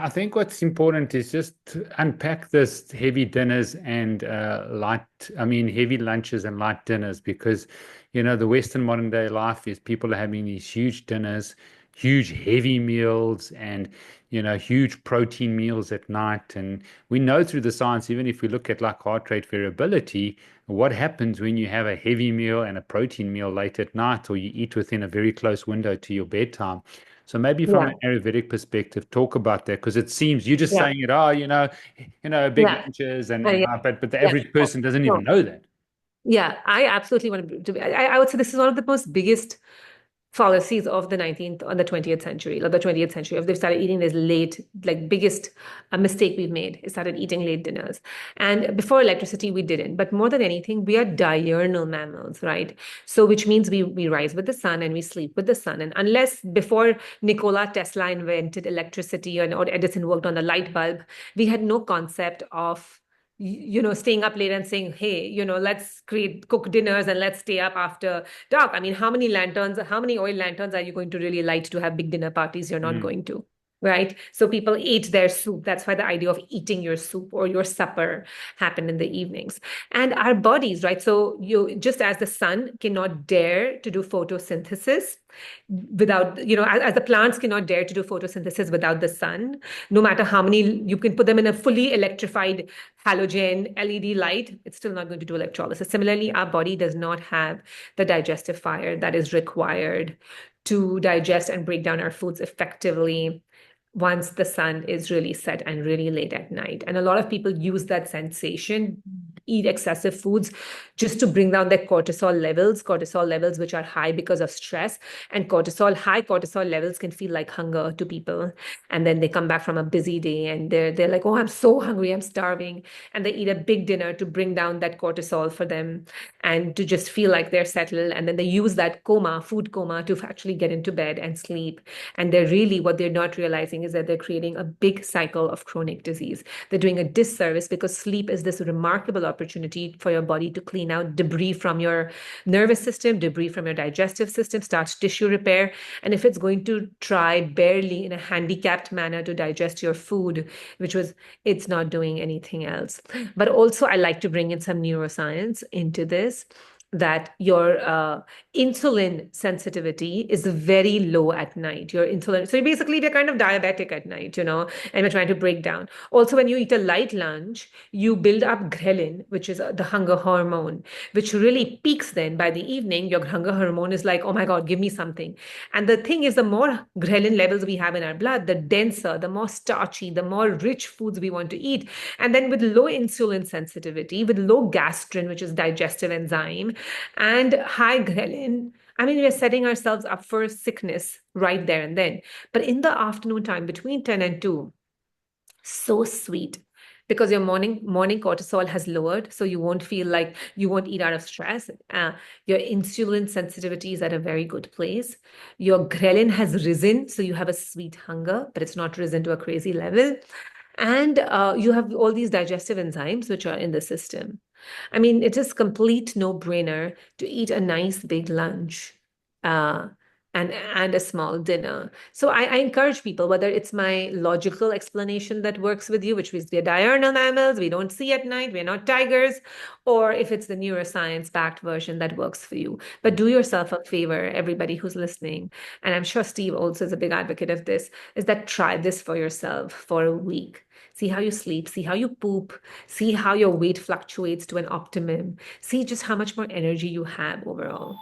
I think what's important is just to unpack this heavy dinners and heavy lunches and light dinners because, the Western modern day life is people are having these huge dinners, huge heavy meals, and, huge protein meals at night. And we know through the science, even if we look at like heart rate variability, what happens when you have a heavy meal and a protein meal late at night, or you eat within a very close window to your bedtime. So maybe from Yeah, an Ayurvedic perspective, talk about that because it seems you're just yeah, saying it, big yeah, lunches and, yeah, but the yeah. average person doesn't even No, know that. yeah, I absolutely want to be. I would say this is one of the most biggest fallacies of the 19th and the 20th century, or the 20th century, if they've started eating this late, like biggest mistake we've made is started eating late dinners. And before electricity, we didn't. But more than anything, we are diurnal mammals, right? So which means we rise with the sun and we sleep with the sun. And unless before Nikola Tesla invented electricity or Edison worked on the light bulb, we had no concept of staying up late and saying, hey, let's cook dinners and let's stay up after dark. I mean, how many oil lanterns are you going to really light to have big dinner parties? You're not Mm, going to, right? So people ate their soup. That's why the idea of eating your soup or your supper happened in the evenings. And our bodies, right? So you just as the sun cannot dare to do photosynthesis without, as the plants cannot dare to do photosynthesis without the sun, no matter how many you can put them in a fully electrified halogen LED light, it's still not going to do electrolysis. Similarly, our body does not have the digestive fire that is required to digest and break down our foods effectively once the sun is really set and really late at night. And a lot of people use that sensation, eat excessive foods just to bring down their cortisol levels, which are high because of stress. And high cortisol levels can feel like hunger to people. And then they come back from a busy day and they're like, oh, I'm so hungry, I'm starving. And they eat a big dinner to bring down that cortisol for them and to just feel like they're settled. And then they use that food coma, to actually get into bed and sleep. And what they're not realizing is that they're creating a big cycle of chronic disease. They're doing a disservice because sleep is this remarkable opportunity for your body to clean out debris from your nervous system, debris from your digestive system, start tissue repair. And if it's going to try barely in a handicapped manner to digest your food, it's not doing anything else. But also, I like to bring in some neuroscience into this, that your insulin sensitivity is very low at night. Your insulin, so basically, we're kind of diabetic at night, and we're trying to break down. Also, when you eat a light lunch, you build up ghrelin, which is the hunger hormone, which really peaks then by the evening. Your hunger hormone is like, oh my God, give me something. And the thing is, the more ghrelin levels we have in our blood, the denser, the more starchy, the more rich foods we want to eat. And then with low insulin sensitivity, with low gastrin, which is digestive enzyme, and high ghrelin, I mean, we're setting ourselves up for sickness right there and then. But in the afternoon time between 10 and 2, so sweet because your morning cortisol has lowered, so you won't eat out of stress. Your insulin sensitivity is at a very good place. Your ghrelin has risen, so you have a sweet hunger, but it's not risen to a crazy level. And you have all these digestive enzymes which are in the system. I mean, it is complete no-brainer to eat a nice big lunch uh, and a small dinner. So I encourage people, whether it's my logical explanation that works with you, which is we're diurnal mammals, we don't see at night, we're not tigers, or if it's the neuroscience-backed version that works for you. But do yourself a favor, everybody who's listening, and I'm sure Steve also is a big advocate of this, is that try this for yourself for a week. See how you sleep, see how you poop, see how your weight fluctuates to an optimum, see just how much more energy you have overall.